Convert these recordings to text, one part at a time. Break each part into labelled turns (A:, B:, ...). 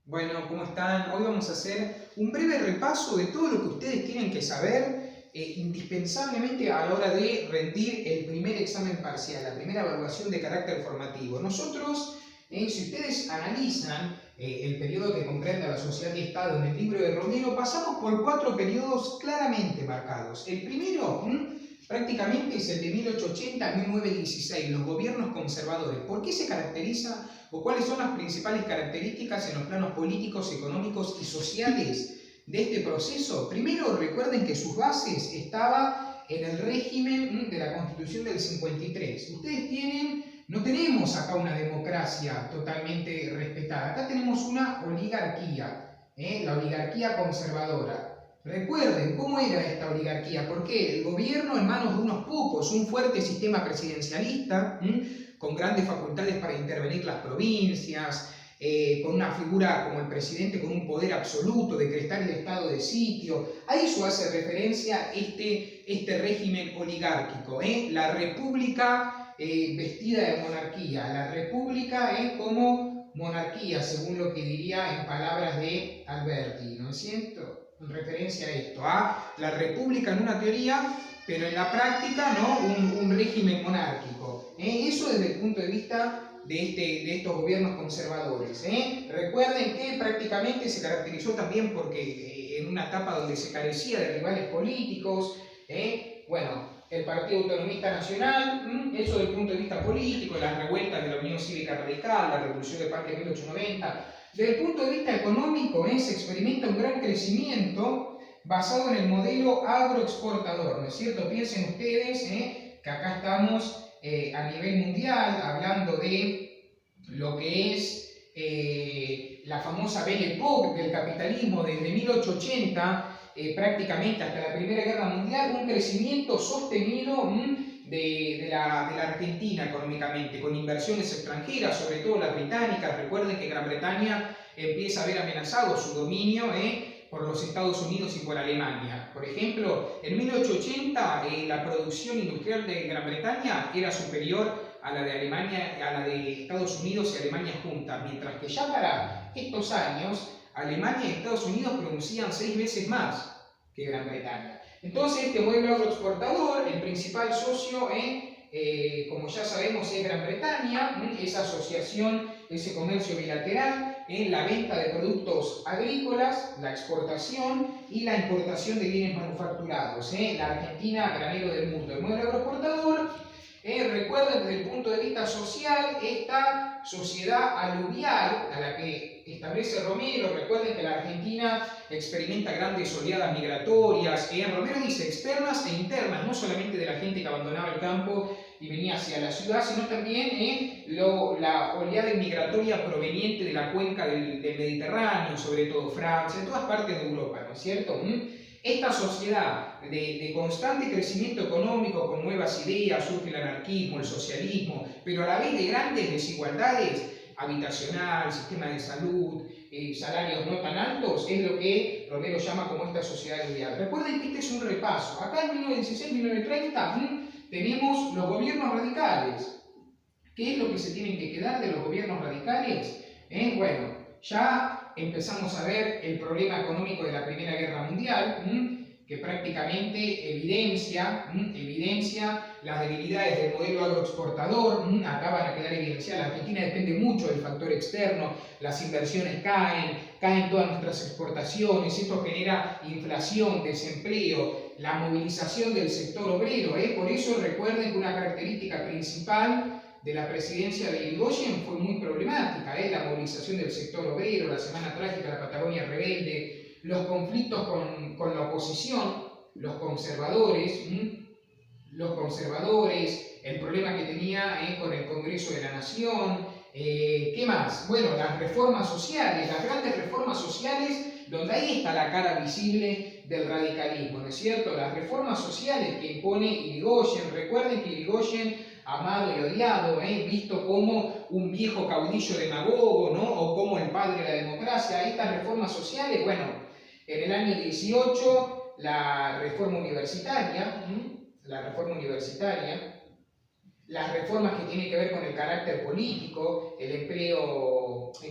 A: Bueno, ¿cómo están? Hoy vamos a hacer un breve repaso de todo lo que ustedes tienen que saber indispensablemente a la hora de rendir el primer examen parcial, la primera evaluación de carácter formativo. Nosotros, si ustedes analizan el periodo que comprende a la sociedad y Estado en el libro de Romero, pasamos por 4 periodos claramente marcados. El primero, prácticamente es el de 1880 a 1916, los gobiernos conservadores. ¿Por qué se caracteriza o cuáles son las principales características en los planos políticos, económicos y sociales de este proceso? Primero, recuerden que sus bases estaban en el régimen de la Constitución del 53. Ustedes no tenemos acá una democracia totalmente respetada, acá tenemos una oligarquía, la oligarquía conservadora. Recuerden cómo era esta oligarquía, porque el gobierno en manos de unos pocos, un fuerte sistema presidencialista, con grandes facultades para intervenir las provincias, con una figura como el presidente con un poder absoluto, decretar el estado de sitio. A eso hace referencia este régimen oligárquico, la república vestida de monarquía, la república como monarquía, según lo que diría en palabras de Alberti, ¿no es cierto? En referencia a esto, a la república en una teoría, pero en la práctica, ¿no? un régimen monárquico. Eso desde el punto de vista de estos gobiernos conservadores. Recuerden que prácticamente se caracterizó también porque en una etapa donde se carecía de rivales políticos, bueno, el Partido Autonomista Nacional, eso desde el punto de vista político, las revueltas de la Unión Cívica Radical, la Revolución de Parque de 1890. Desde el punto de vista económico, se experimenta un gran crecimiento basado en el modelo agroexportador, ¿no es cierto? Piensen ustedes que acá estamos a nivel mundial hablando de lo que es la famosa Belle Époque del capitalismo desde 1880 prácticamente hasta la Primera Guerra Mundial, un crecimiento sostenido de la Argentina económicamente, con inversiones extranjeras, sobre todo las británicas. Recuerden que Gran Bretaña empieza a ver amenazado su dominio por los Estados Unidos y por Alemania. Por ejemplo, en 1880 la producción industrial de Gran Bretaña era superior a la de Alemania, a la de Estados Unidos y Alemania juntas, mientras que ya para estos años Alemania y Estados Unidos producían 6 veces más que Gran Bretaña. Entonces, este modelo agroexportador, el principal socio como ya sabemos, es Gran Bretaña, esa asociación, ese comercio bilateral, la venta de productos agrícolas, la exportación y la importación de bienes manufacturados. La Argentina, granero del mundo. El modelo agroexportador, recuerden desde el punto de vista social, esta sociedad aluvial a la que establece Romero. Recuerden que la Argentina experimenta grandes oleadas migratorias. Romero dice externas e internas, no solamente de la gente que abandonaba el campo y venía hacia la ciudad, sino también la oleada migratoria proveniente de la cuenca del Mediterráneo, sobre todo Francia, de todas partes de Europa, ¿no es cierto? Esta sociedad de constante crecimiento económico con nuevas ideas, surge el anarquismo, el socialismo, pero a la vez de grandes desigualdades habitacional, sistema de salud, salarios no tan altos, es lo que Romero llama como esta sociedad aluvial. Recuerden que este es un repaso. Acá en 1916-1930 tenemos los gobiernos radicales. ¿Qué es lo que se tienen que quedar de los gobiernos radicales? Bueno, ya empezamos a ver el problema económico de la Primera Guerra Mundial, que prácticamente evidencia las debilidades del modelo agroexportador. Acá van a quedar evidenciadas. La Argentina depende mucho del factor externo, las inversiones caen todas nuestras exportaciones, esto genera inflación, desempleo, la movilización del sector obrero. Por eso recuerden que una característica principal de la presidencia de Irigoyen fue muy problemática, la movilización del sector obrero, la Semana Trágica, la Patagonia Rebelde, los conflictos con la oposición, los conservadores, el problema que tenía con el Congreso de la Nación. ¿Qué más? Bueno, las reformas sociales, las grandes reformas sociales, donde ahí está la cara visible del radicalismo, ¿no es cierto? Las reformas sociales que impone Irigoyen. Recuerden que Irigoyen, amado y odiado, visto como un viejo caudillo demagogo, ¿no? O como el padre de la democracia. Estas reformas sociales, bueno, en el año 18, la reforma universitaria, las reformas que tienen que ver con el carácter político, el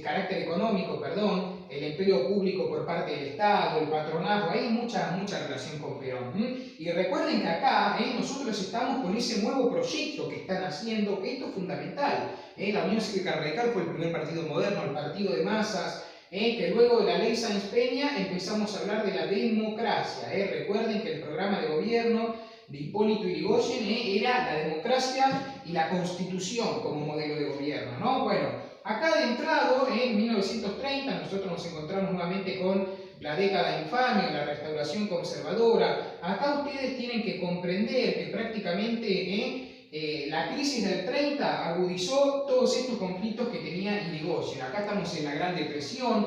A: carácter económico, perdón, empleo público por parte del Estado, el patronazgo, hay mucha relación con Perón. Y recuerden que acá nosotros estamos con ese nuevo proyecto que están haciendo, que esto es fundamental. La Unión Cívica Radical fue el primer partido moderno, el partido de masas, que luego de la ley Sáenz Peña empezamos a hablar de la democracia. Recuerden que el programa de gobierno de Hipólito Yrigoyen era la democracia y la constitución como modelo de gobierno, ¿no? Bueno, acá de entrado, en 1930, nosotros nos encontramos nuevamente con la década infame, la restauración conservadora. Acá ustedes tienen que comprender que prácticamente la crisis del 30 agudizó todos estos conflictos que tenía Yrigoyen. Acá estamos en la Gran Depresión,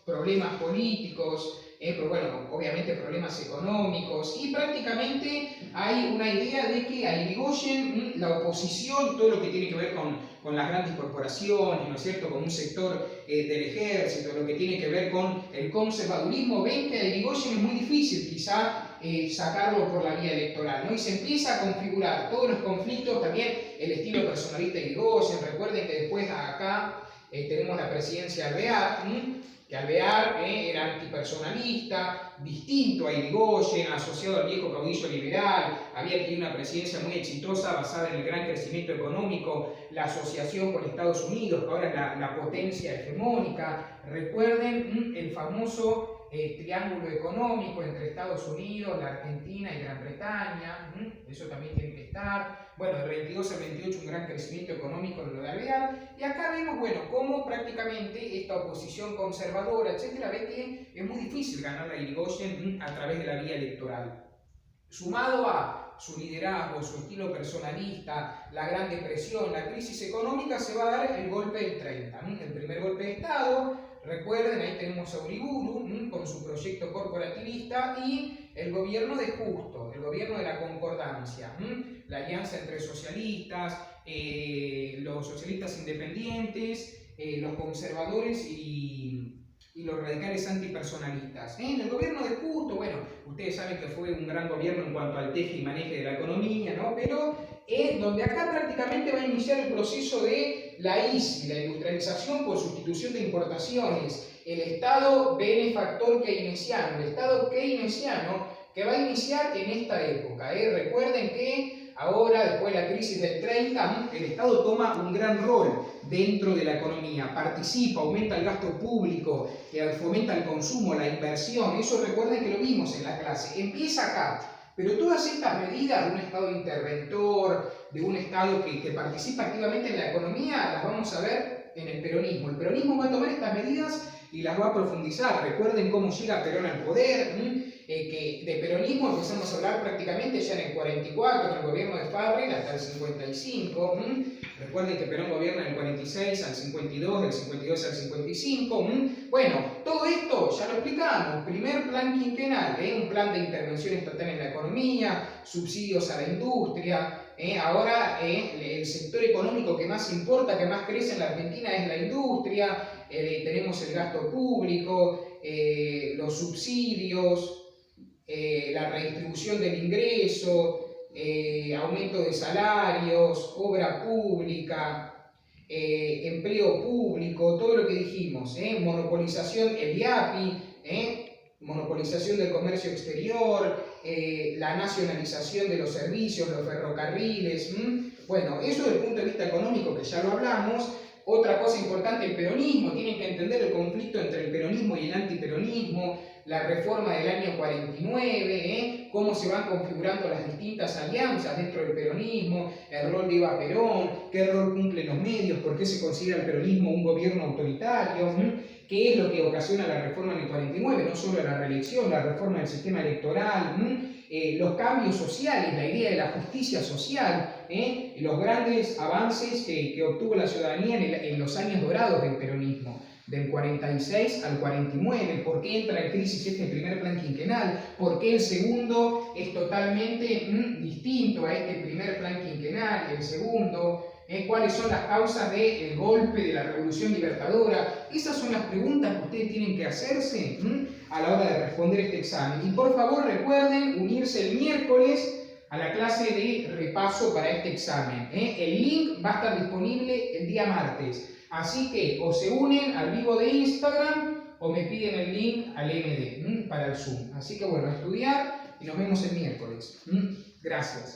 A: problemas políticos, pero bueno, obviamente problemas económicos, y prácticamente hay una idea de que a Yrigoyen la oposición, todo lo que tiene que ver con las grandes corporaciones, ¿no es cierto?, con un sector del ejército, lo que tiene que ver con el conservadurismo, ven que a Yrigoyen es muy difícil quizá sacarlo por la vía electoral, ¿no? Y se empieza a configurar todos los conflictos, también el estilo personalista de Yrigoyen. Recuerden que después acá tenemos la presidencia de Alvear, que Alvear era antipersonalista, distinto a Yrigoyen, asociado al viejo caudillo liberal, había tenido una presidencia muy exitosa basada en el gran crecimiento económico, la asociación con Estados Unidos, que ahora es la potencia hegemónica. Recuerden el famoso triángulo económico entre Estados Unidos, la Argentina y Gran Bretaña, eso también tiene que estar. Bueno, del 22 al 28 un gran crecimiento económico en lo de Alvear, y acá vemos, bueno, cómo prácticamente esta oposición conservadora, etcétera, ve que es muy difícil ganar a Yrigoyen a través de la vía electoral. Sumado a su liderazgo, su estilo personalista, la Gran Depresión, la crisis económica, se va a dar el golpe del 30, el primer golpe de Estado. Recuerden, ahí tenemos a Uriburu con su proyecto corporativista, y el gobierno de Justo, el gobierno de la concordancia, la alianza entre socialistas, los socialistas independientes, los conservadores y los radicales antipersonalistas. En el gobierno de Justo, bueno, ustedes saben que fue un gran gobierno en cuanto al teje y maneje de la economía, ¿no? Pero donde acá prácticamente va a iniciar el proceso de la ISI, la industrialización por sustitución de importaciones, el Estado benefactor keynesiano, el Estado keynesiano que va a iniciar en esta época. Recuerden que ahora, después de la crisis del 30, el Estado toma un gran rol dentro de la economía, participa, aumenta el gasto público, fomenta el consumo, la inversión. Eso recuerden que lo vimos en la clase. Empieza acá. Pero todas estas medidas de un Estado interventor, de un Estado que participa activamente en la economía, las vamos a ver en el peronismo. El peronismo va a tomar estas medidas y las va a profundizar. Recuerden cómo llega Perón al poder, que de peronismo empezamos a hablar prácticamente ya en el 44, en el gobierno de Farrell, hasta el 55. Recuerden que Perón gobierna del 46 al 52, del 52 al 55. Bueno, todo esto ya lo explicamos. Primer plan quinquenal, un plan de intervención estatal en la economía, subsidios a la industria. Ahora el sector económico que más importa, que más crece en la Argentina es la industria. Tenemos el gasto público, los subsidios, la redistribución del ingreso, aumento de salarios, obra pública, empleo público, todo lo que dijimos, monopolización, el IAPI, monopolización del comercio exterior, la nacionalización de los servicios, los ferrocarriles. Bueno, eso desde el punto de vista económico, que ya lo hablamos. Otra cosa importante, el peronismo. Tienen que entender el conflicto entre el peronismo y el antiperonismo, la reforma del año 49, cómo se van configurando las distintas alianzas dentro del peronismo, el rol de Eva Perón, qué rol cumplen los medios, por qué se considera el peronismo un gobierno autoritario, qué es lo que ocasiona la reforma en el 49, no solo la reelección, la reforma del sistema electoral, los cambios sociales, la idea de la justicia social, los grandes avances que obtuvo la ciudadanía en los años dorados del peronismo, del 46 al 49, por qué entra en crisis este primer plan quinquenal, por qué el segundo es totalmente distinto a este primer plan quinquenal, el segundo, cuáles son las causas del golpe de la Revolución Libertadora. Esas son las preguntas que ustedes tienen que hacerse a la hora de responder este examen. Y por favor recuerden unirse el miércoles a la clase de repaso para este examen. El link va a estar disponible el día martes. Así que o se unen al vivo de Instagram o me piden el link al MD para el Zoom. Así que bueno, a estudiar y nos vemos el miércoles. Gracias.